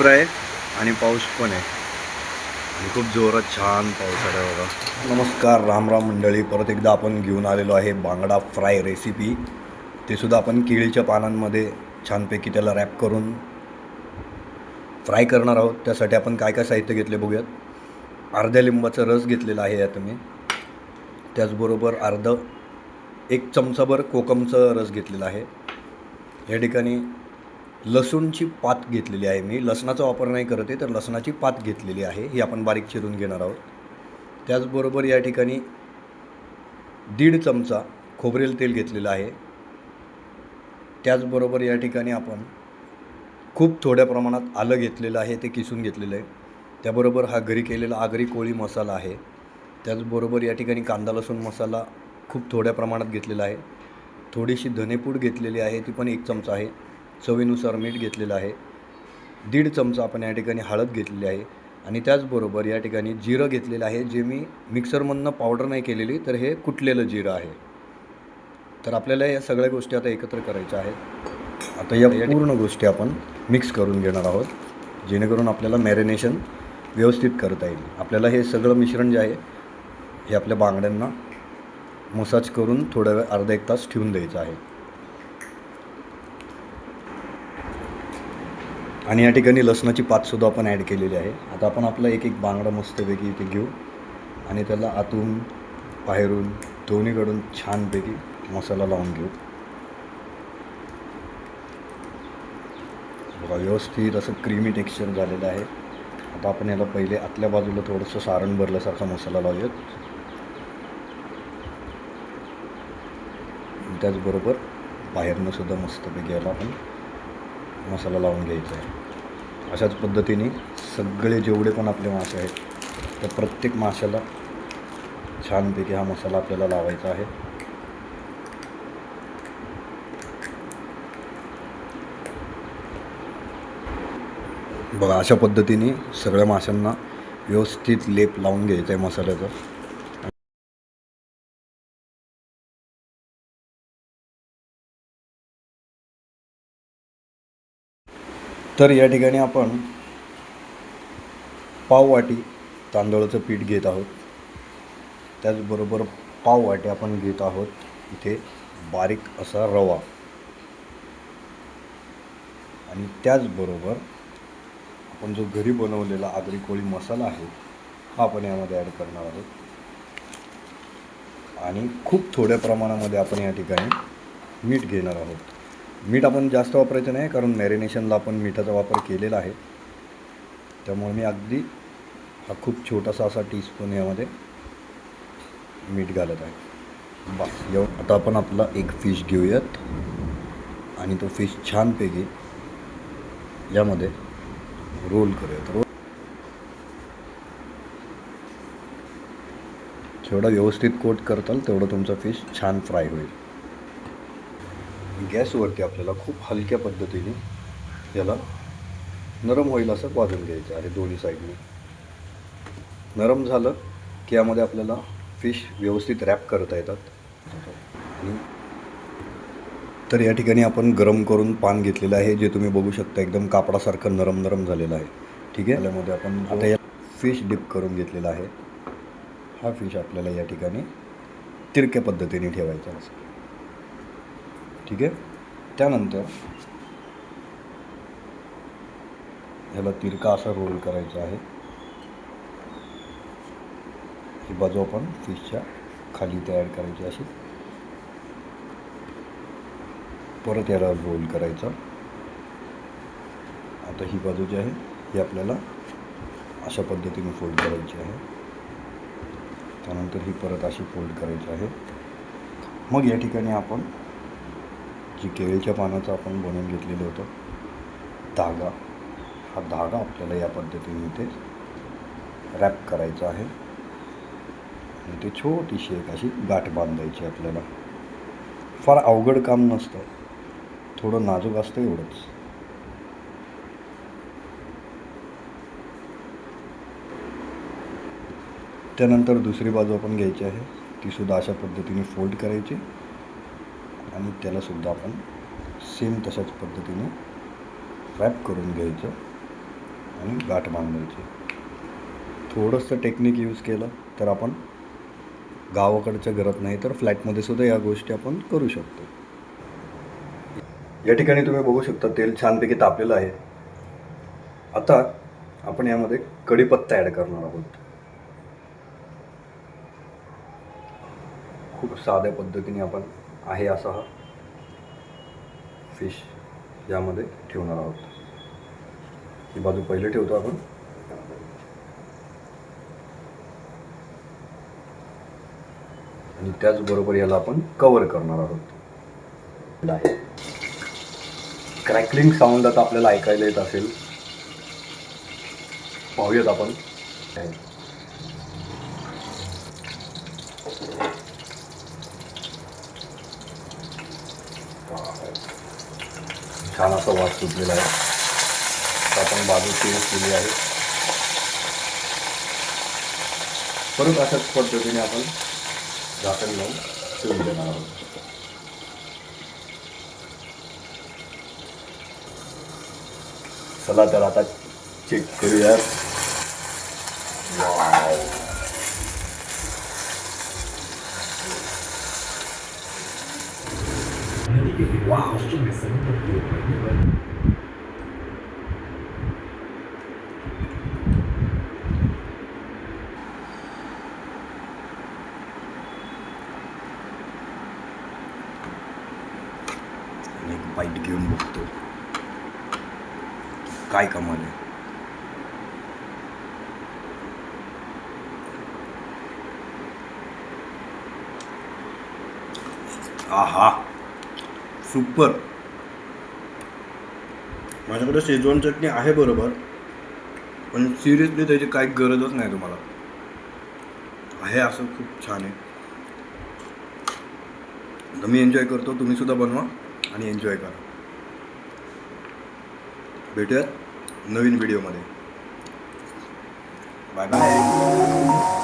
आहे आणि पाऊस पण आहे आणि खूप जोरात छान पाऊस आहे बघा. नमस्कार, राम राम मंडळी. परत एकदा आपण घेऊन आलेलो आहे बांगडा फ्राय रेसिपी. ते सुद्धा आपण केळीच्या पानांमध्ये छानपैकी त्याला रॅप करून फ्राय करणार आहोत. त्यासाठी आपण काय काय साहित्य घेतले बघूयात. अर्ध्या लिंबाचा रस घेतलेला आहे यात मी. त्याचबरोबर एक चमचाभर कोकमचा रस घेतलेला आहे. या ठिकाणी लसूणची पात घेतलेली आहे मी. लसणाचा वापर नाही करत आहे, तर लसणाची पात घेतलेली आहे, ही आपण बारीक चिरून घेणार आहोत. त्याचबरोबर या ठिकाणी 1.5 चमचा खोबरेल तेल घेतलेलं आहे. त्याचबरोबर या ठिकाणी आपण खूप थोड्या प्रमाणात आलं घेतलेलं आहे, ते किसून घेतलेलं आहे. त्याबरोबर हा घरी केलेला आगरी कोळी मसाला आहे. त्याचबरोबर या ठिकाणी कांदा लसूण मसाला खूप थोड्या प्रमाणात घेतलेला आहे. थोडीशी धनेपूड घेतलेली आहे, ती पण 1 चमचा आहे. चवीनुसार मीठ घेतलेलं आहे. 1.5 चमचा आपण या ठिकाणी हळद घेतलेली आहे. आणि त्याचबरोबर या ठिकाणी जिरं घेतलेलं आहे, जे मी मिक्सरमधनं पावडर नाही केलेली, तर हे कुटलेलं जिरं आहे. तर आपल्याला या सगळ्या गोष्टी आता एकत्र करायच्या आहेत. आता या पूर्ण गोष्टी आपण मिक्स करून घेणार आहोत, जेणेकरून आपल्याला मॅरिनेशन व्यवस्थित करता येईल. आपल्याला हे सगळं मिश्रण जे आहे हे आपल्या बांगड्यांना मसाज करून थोडा वेळ अर्धा 1 तास ठेवून द्यायचं आहे. आणि या ठिकाणी लसणाची पातसुद्धा आपण ॲड केलेली आहे. आता आपण आपला एक बांगडा मस्तपैकी इथे घेऊ आणि त्याला आतून बाहेरून दोन्हीकडून छानपैकी मसाला लावून घेऊ. बघा, व्यवस्थित असं क्रीमी टेक्स्चर झालेलं आहे. आता आपण याला पहिले आतल्या बाजूला थोडंसं सारण भरल्यासारखा मसाला लावूयात. त्याचबरोबर बाहेरनं सुद्धा मस्तपैकी याला आपण मसाला लावून घ्यायचा आहे. अशाच पद्धतीने सगळे जेवढे पण आपले मासे आहेत त्या प्रत्येक माशाला छानपैकी हा मसाला आपल्याला लावायचा आहे. बघा, अशा पद्धतीने सगळ्या माशांना व्यवस्थित लेप लावून घ्यायचा आहे मसाल्याचा. तर या ठिकाणी आपण पाववाटी तांदळाचं पीठ घेत आहोत. त्याचबरोबर पाववाटी आपण घेत आहोत इथे बारीक असा रवा. आणि त्याचबरोबर आपण जो घरी बनवलेला आगरी कोळी मसाला आहे हा आपण यामध्ये ॲड करणार आहोत. आणि खूप थोड्या प्रमाणामध्ये आपण या ठिकाणी मीठ घेणार आहोत. मीठ आपण जास्त वापरायचं नाही, कारण मॅरिनेशनला आपण मिठाचा वापर केलेला आहे. त्यामुळे मी अगदी हा खूप छोटासा असा टीस्पून यामध्ये मीठ घालत आहे. बस आता आपण आपला एक फिश घेऊयात आणि तो फिश छानपैकी यामध्ये रोल करूयात. जेवढा व्यवस्थित कोट करताल तेवढं तुमचा फिश छान फ्राय होईल. गॅसवरती आपल्याला खूप हलक्या पद्धतीने याला नरम होईल असं भाजून घ्यायचं आहे दोन्ही साईडने. नरम झालं की यामध्ये आपल्याला फिश व्यवस्थित रॅप करता येतात. आणि तर या ठिकाणी आपण गरम करून पान घेतलेलं आहे, जे तुम्ही बघू शकता एकदम कापडासारखं नरम झालेलं आहे. ठीक आहे. त्यामध्ये आपण आता या फिश डिप करून घेतलेला आहे. हा फिश आपल्याला या ठिकाणी तिरक्या पद्धतीने ठेवायचा असं. ठीक आहे. त्यानंतर ह्याला तिरका असा रोल करायचा आहे. ही बाजू आपण फिशच्या खाली तयार करायची अशी. परत याला रोल करायचा. आता ही बाजू जी आहे ही आपल्याला अशा पद्धतीने फोल्ड करायची आहे. त्यानंतर ही परत अशी फोल्ड करायची आहे. मग या ठिकाणी आपण जी केळीच्या पानाचं आपण बनवून घेतलेलं होतं धागा, हा धागा आपल्याला या पद्धतीने इथे रॅप करायचा आहे. आणि ते छोटीशी एक अशी गाठ बांधायची आपल्याला. फार अवघड काम नसतं, थोडं नाजूक असतं एवढंच. त्यानंतर दुसरी बाजू आपण घ्यायची आहे, तीसुद्धा अशा पद्धतीने फोल्ड करायची आणि त्यालासुद्धा आपण सेम तशाच पद्धतीने रॅप करून घ्यायचं. आणि गाठ बांधायची. थोडंसं टेक्निक यूज केलं तर आपण गावाकडच्या घरात नाही तर फ्लॅटमध्ये सुद्धा या गोष्टी आपण करू शकतो. या ठिकाणी तुम्ही बघू शकता तेल छानपैकी तापलेलं आहे. आता आपण यामध्ये कढीपत्ता ॲड करणार आहोत. खूप साध्या पद्धतीने आपण आहे असा हा फिश यामध्ये ठेवणार आहोत. ही बाजू पहिले ठेवतो आपण. आणि त्याचबरोबर याला आपण कव्हर करणार आहोत. क्रॅकलिंग साऊंड आता आपल्याला ऐकायला येत असेल. पाहूयात आपण. छान असा वास सुटलेला आहे. आपण बाजू चेंज केली आहे. परत अशाच पद्धतीने आपण झाकण लावून ठेवून देणार आहोत. चला तर आता चेक करूया. वाव. एक बाईट घेऊन बघतो काय कमाल आहे. आहा, सुपर. माझ्याकडे शेजवान चटणी आहे बरोबर, पण सिरियसली त्याची काही गरजच नाही. तुम्हाला आहे असं खूप छान आहे. तर मी एन्जॉय करतो, तुम्ही सुद्धा बनवा आणि एन्जॉय करा. भेटूयात नवीन व्हिडिओमध्ये. Bye bye.